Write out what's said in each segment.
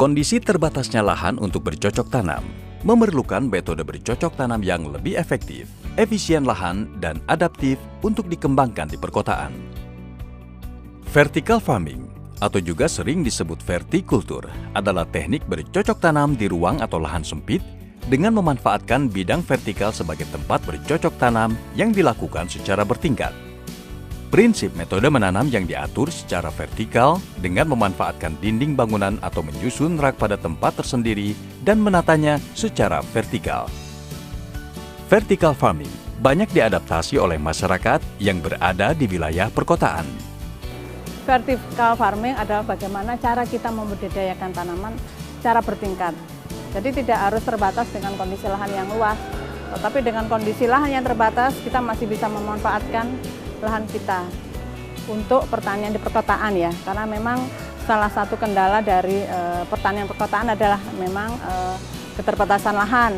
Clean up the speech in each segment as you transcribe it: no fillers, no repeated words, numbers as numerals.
Kondisi terbatasnya lahan untuk bercocok tanam memerlukan metode bercocok tanam yang lebih efektif, efisien lahan, dan adaptif untuk dikembangkan di perkotaan. Vertical farming, atau juga sering disebut vertikultur, adalah teknik bercocok tanam di ruang atau lahan sempit dengan memanfaatkan bidang vertikal sebagai tempat bercocok tanam yang dilakukan secara bertingkat. Prinsip metode menanam yang diatur secara vertikal dengan memanfaatkan dinding bangunan atau menyusun rak pada tempat tersendiri dan menatanya secara vertikal. Vertical farming banyak diadaptasi oleh masyarakat yang berada di wilayah perkotaan. Vertical farming adalah bagaimana cara kita membudidayakan tanaman secara bertingkat. Jadi tidak harus terbatas dengan kondisi lahan yang luas, tetapi dengan kondisi lahan yang terbatas kita masih bisa memanfaatkan lahan kita untuk pertanian di perkotaan ya, karena memang salah satu kendala dari pertanian perkotaan adalah memang keterbatasan lahan.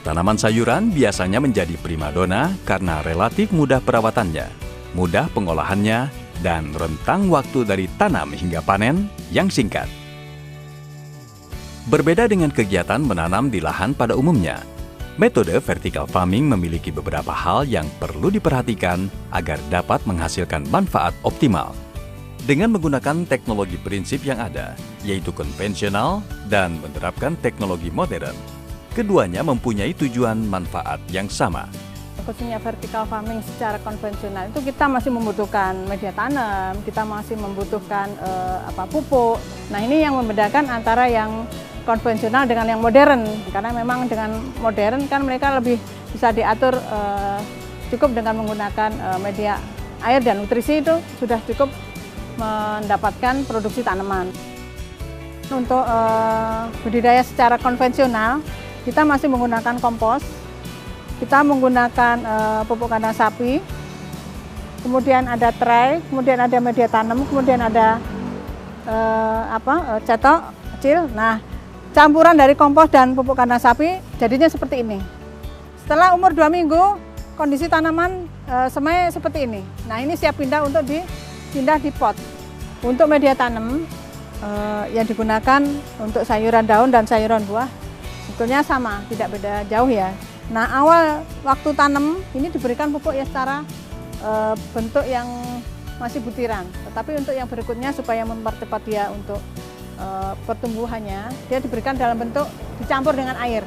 Tanaman sayuran biasanya menjadi primadona karena relatif mudah perawatannya, mudah pengolahannya, dan rentang waktu dari tanam hingga panen yang singkat. Berbeda dengan kegiatan menanam di lahan pada umumnya, metode vertical farming memiliki beberapa hal yang perlu diperhatikan agar dapat menghasilkan manfaat optimal. Dengan menggunakan teknologi prinsip yang ada, yaitu konvensional dan menerapkan teknologi modern, keduanya mempunyai tujuan manfaat yang sama. Khususnya vertical farming secara konvensional itu kita masih membutuhkan media tanam, kita masih membutuhkan pupuk. Nah ini yang membedakan antara yang konvensional dengan yang modern, karena memang dengan modern kan mereka lebih bisa diatur cukup dengan menggunakan media air dan nutrisi itu sudah cukup mendapatkan produksi tanaman. Untuk budidaya secara konvensional kita masih menggunakan kompos, kita menggunakan pupuk kandang sapi, kemudian ada tray, kemudian ada media tanam, kemudian ada cetok kecil. Nah, campuran dari kompos dan pupuk kandang sapi jadinya seperti ini. Setelah umur 2 minggu, kondisi tanaman semai seperti ini. Nah ini siap pindah untuk dipindah di pot. Untuk media tanam yang digunakan untuk sayuran daun dan sayuran buah sebetulnya sama, tidak beda jauh ya. Nah awal waktu tanam ini diberikan pupuk ya secara bentuk yang masih butiran. Tetapi untuk yang berikutnya supaya mempercepat dia untuk pertumbuhannya, dia diberikan dalam bentuk dicampur dengan air.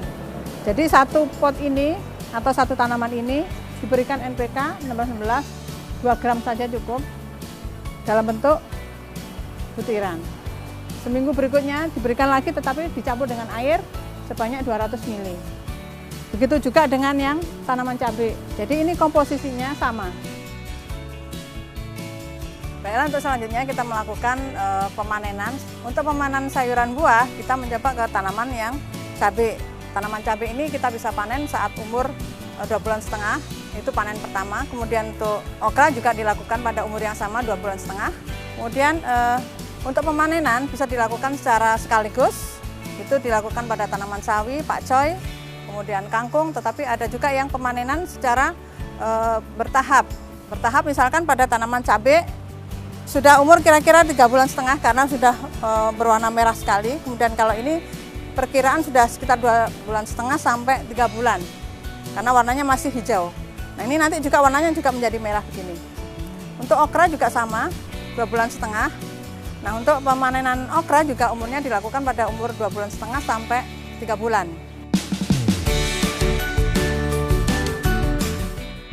Jadi satu pot ini atau satu tanaman ini diberikan NPK 16-16, 2 gram saja cukup dalam bentuk butiran. Seminggu berikutnya diberikan lagi tetapi dicampur dengan air sebanyak 200 ml. Begitu juga dengan yang tanaman cabai. Jadi ini komposisinya sama. Baiklah, untuk selanjutnya kita melakukan pemanenan. Untuk pemanenan sayuran buah, kita mencoba ke tanaman yang cabai. Tanaman cabai ini kita bisa panen saat umur 2,5 bulan, itu panen pertama. Kemudian untuk okra juga dilakukan pada umur yang sama, 2,5 bulan. Kemudian untuk pemanenan bisa dilakukan secara sekaligus, itu dilakukan pada tanaman sawi, pakcoy, kemudian kangkung, tetapi ada juga yang pemanenan secara bertahap. Bertahap misalkan pada tanaman cabai, sudah umur kira-kira 3,5 bulan karena sudah berwarna merah sekali. Kemudian kalau ini perkiraan sudah sekitar 2,5 bulan sampai 3 bulan karena warnanya masih hijau. Nah ini nanti juga warnanya juga menjadi merah begini. Untuk okra juga sama, 2,5 bulan. Nah untuk pemanenan okra juga umurnya dilakukan pada umur 2,5 bulan sampai 3 bulan.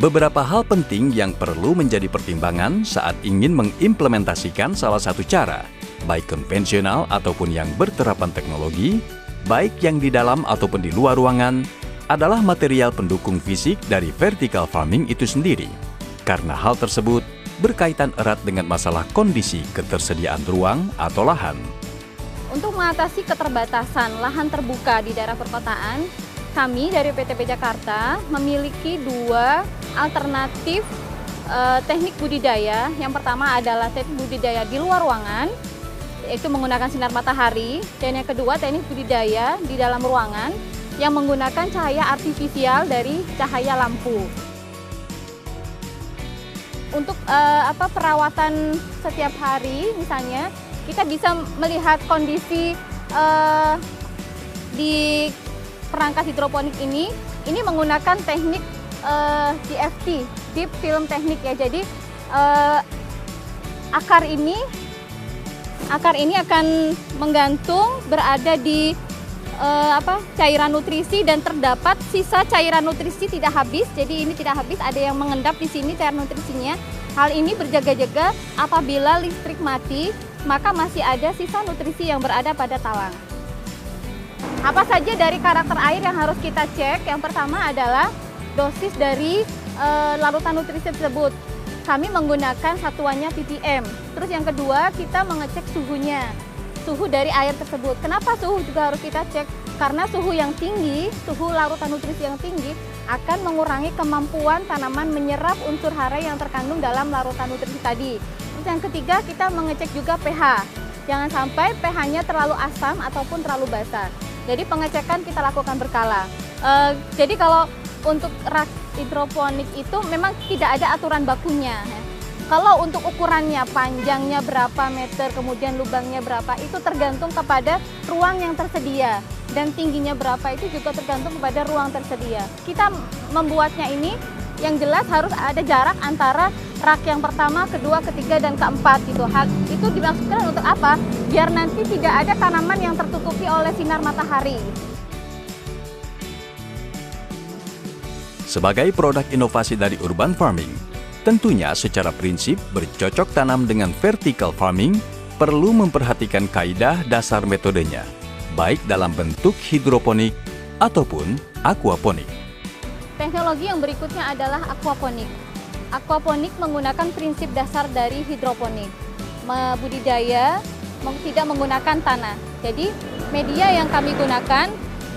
Beberapa hal penting yang perlu menjadi pertimbangan saat ingin mengimplementasikan salah satu cara, baik konvensional ataupun yang berterapan teknologi, baik yang di dalam ataupun di luar ruangan, adalah material pendukung fisik dari vertical farming itu sendiri. Karena hal tersebut berkaitan erat dengan masalah kondisi ketersediaan ruang atau lahan. Untuk mengatasi keterbatasan lahan terbuka di daerah perkotaan, kami dari PTP Jakarta memiliki 2 alternatif teknik budidaya. Yang pertama adalah teknik budidaya di luar ruangan, yaitu menggunakan sinar matahari. Dan yang kedua teknik budidaya di dalam ruangan yang menggunakan cahaya artifisial dari cahaya lampu. Untuk perawatan setiap hari misalnya, kita bisa melihat kondisi di perangkat hidroponik ini menggunakan teknik DFT, Deep Film Technique ya. Jadi akar ini akan menggantung berada di cairan nutrisi, dan terdapat sisa cairan nutrisi tidak habis. Jadi ini tidak habis, ada yang mengendap di sini cairan nutrisinya. Hal ini berjaga-jaga apabila listrik mati, maka masih ada sisa nutrisi yang berada pada talang. Apa saja dari karakter air yang harus kita cek? Yang pertama adalah dosis dari larutan nutrisi tersebut. Kami menggunakan satuannya ppm. Terus yang kedua, kita mengecek suhunya, suhu dari air tersebut. Kenapa suhu juga harus kita cek? Karena suhu yang tinggi, suhu larutan nutrisi yang tinggi akan mengurangi kemampuan tanaman menyerap unsur hara yang terkandung dalam larutan nutrisi tadi. Terus yang ketiga, kita mengecek juga pH. Jangan sampai pH-nya terlalu asam ataupun terlalu basa. Jadi pengecekan kita lakukan berkala. Jadi kalau untuk rak hidroponik itu memang tidak ada aturan bakunya. Kalau untuk ukurannya, panjangnya berapa meter, kemudian lubangnya berapa, itu tergantung kepada ruang yang tersedia. Dan tingginya berapa itu juga tergantung kepada ruang tersedia. Kita membuatnya ini yang jelas harus ada jarak antara rak yang pertama, kedua, ketiga, dan keempat gitu. Itu dimaksudkan untuk apa? Biar nanti tidak ada tanaman yang tertutupi oleh sinar matahari. Sebagai produk inovasi dari urban farming, tentunya secara prinsip bercocok tanam dengan vertical farming perlu memperhatikan kaidah dasar metodenya, baik dalam bentuk hidroponik ataupun aquaponik. Teknologi yang berikutnya adalah aquaponik. Aquaponik menggunakan prinsip dasar dari hidroponik. Budidaya tidak menggunakan tanah. Jadi media yang kami gunakan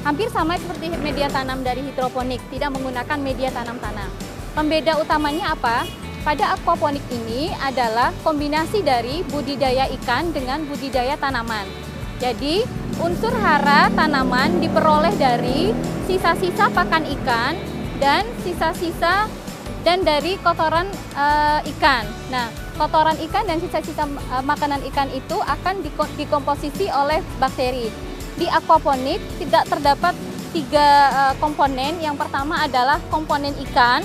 hampir sama seperti media tanam dari hidroponik, tidak menggunakan media tanam tanah. Pembeda utamanya apa? Pada aquaponik ini adalah kombinasi dari budidaya ikan dengan budidaya tanaman. Jadi unsur hara tanaman diperoleh dari sisa-sisa pakan ikan dan sisa-sisa dan dari kotoran ikan. Nah, kotoran ikan dan sisa-sisa makanan ikan itu akan dikomposisi oleh bakteri. Di aquaponik tidak terdapat 3 komponen. Yang pertama adalah komponen ikan,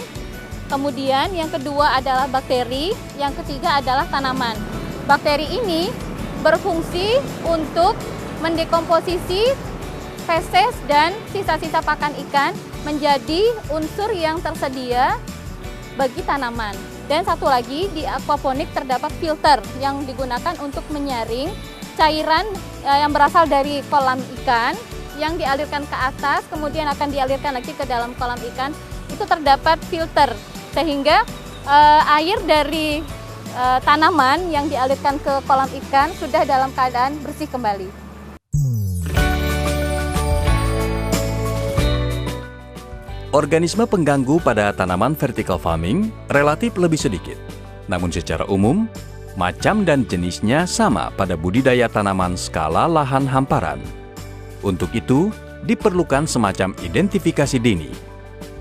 kemudian yang kedua adalah bakteri, yang ketiga adalah tanaman. Bakteri ini berfungsi untuk mendekomposisi feses dan sisa-sisa pakan ikan menjadi unsur yang tersedia bagi tanaman. Dan satu lagi, di aquaponik terdapat filter yang digunakan untuk menyaring cairan yang berasal dari kolam ikan yang dialirkan ke atas, kemudian akan dialirkan lagi ke dalam kolam ikan. Itu terdapat filter sehingga air dari tanaman yang dialirkan ke kolam ikan sudah dalam keadaan bersih kembali. Organisme pengganggu pada tanaman vertical farming relatif lebih sedikit. Namun secara umum, macam dan jenisnya sama pada budidaya tanaman skala lahan hamparan. Untuk itu, diperlukan semacam identifikasi dini,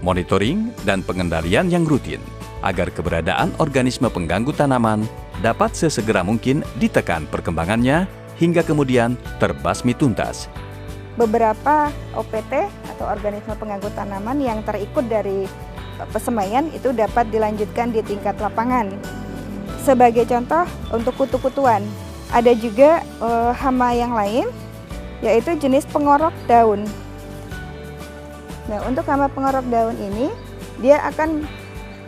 monitoring, dan pengendalian yang rutin agar keberadaan organisme pengganggu tanaman dapat sesegera mungkin ditekan perkembangannya hingga kemudian terbasmi tuntas. Beberapa OPT atau organisme pengganggu tanaman yang terikut dari pesemaian itu dapat dilanjutkan di tingkat lapangan. Sebagai contoh untuk kutu-kutuan, ada juga hama yang lain, yaitu jenis pengorok daun. Nah, untuk hama pengorok daun ini, dia akan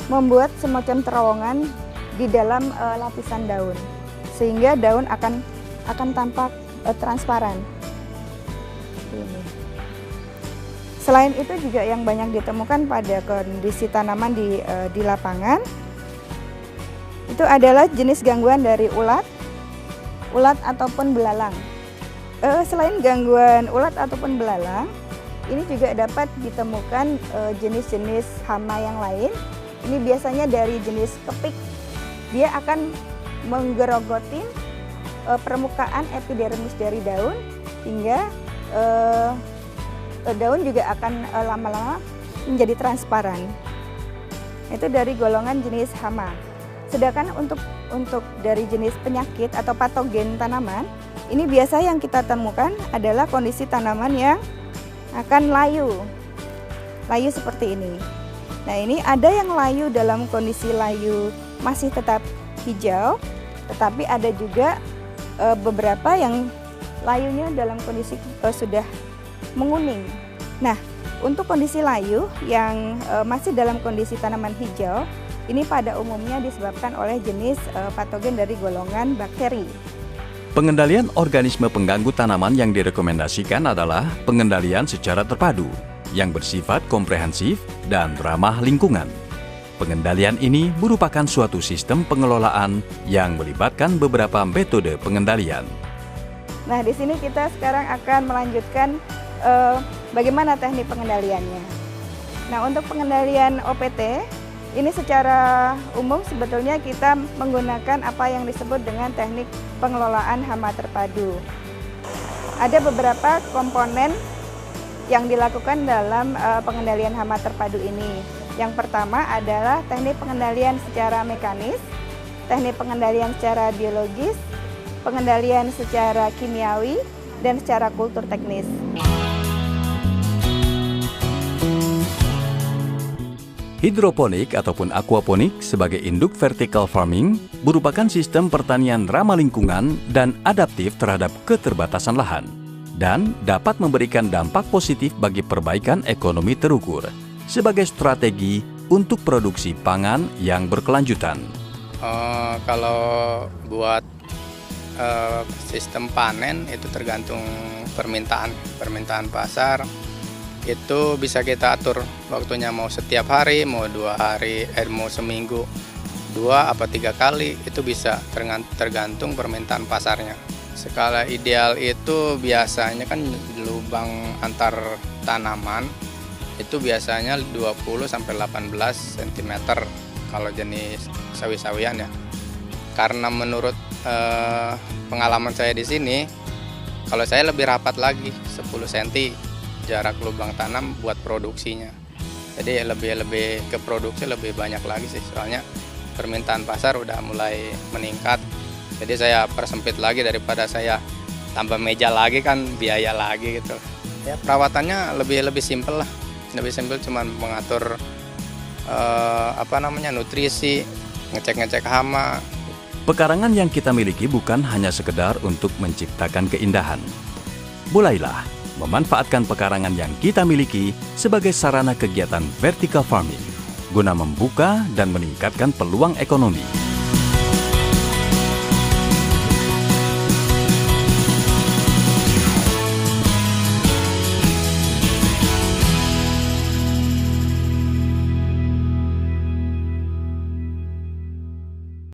membuat semacam terowongan di dalam lapisan daun, sehingga daun akan tampak transparan. Ini. Selain itu juga yang banyak ditemukan pada kondisi tanaman di lapangan, itu adalah jenis gangguan dari ulat ataupun belalang. Selain gangguan ulat ataupun belalang, ini juga dapat ditemukan jenis-jenis hama yang lain. Ini biasanya dari jenis kepik. Dia akan menggerogotin permukaan epidermis dari daun hingga daun juga akan lama-lama menjadi transparan. Itu dari golongan jenis hama. Sedangkan untuk dari jenis penyakit atau patogen tanaman, ini biasa yang kita temukan adalah kondisi tanaman yang akan layu seperti ini. Nah, ini ada yang layu dalam kondisi layu masih tetap hijau, tetapi ada juga beberapa yang layunya dalam kondisi sudah menguning. Nah, untuk kondisi layu yang masih dalam kondisi tanaman hijau, ini pada umumnya disebabkan oleh jenis patogen dari golongan bakteri. Pengendalian organisme pengganggu tanaman yang direkomendasikan adalah pengendalian secara terpadu, yang bersifat komprehensif dan ramah lingkungan. Pengendalian ini merupakan suatu sistem pengelolaan yang melibatkan beberapa metode pengendalian. Nah, di sini kita sekarang akan melanjutkan bagaimana teknik pengendaliannya. Nah, untuk pengendalian OPT, ini secara umum sebetulnya kita menggunakan apa yang disebut dengan teknik pengelolaan hama terpadu. Ada beberapa komponen yang dilakukan dalam pengendalian hama terpadu ini. Yang pertama adalah teknik pengendalian secara mekanis, teknik pengendalian secara biologis, pengendalian secara kimiawi, dan secara kultur teknis. Hidroponik ataupun aquaponik sebagai induk vertical farming merupakan sistem pertanian ramah lingkungan dan adaptif terhadap keterbatasan lahan dan dapat memberikan dampak positif bagi perbaikan ekonomi terukur sebagai strategi untuk produksi pangan yang berkelanjutan. Kalau buat sistem panen itu tergantung permintaan pasar. Itu bisa kita atur waktunya, mau setiap hari, mau 2 hari, mau seminggu 2 apa 3 kali, itu bisa tergantung permintaan pasarnya. Skala ideal itu biasanya kan lubang antar tanaman itu biasanya 20-18 cm kalau jenis sawi-sawian ya. Karena menurut pengalaman saya di sini, kalau saya lebih rapat lagi 10 cm jarak lubang tanam buat produksinya. Jadi lebih ke produksi lebih banyak lagi sih, soalnya permintaan pasar udah mulai meningkat. Jadi saya persempit lagi daripada saya tambah meja lagi, kan biaya lagi gitu. Ya perawatannya lebih simpel lah. Lebih simpel, cuman mengatur nutrisi, ngecek hama. Pekarangan yang kita miliki bukan hanya sekedar untuk menciptakan keindahan. Mulailah memanfaatkan pekarangan yang kita miliki sebagai sarana kegiatan vertical farming guna membuka dan meningkatkan peluang ekonomi.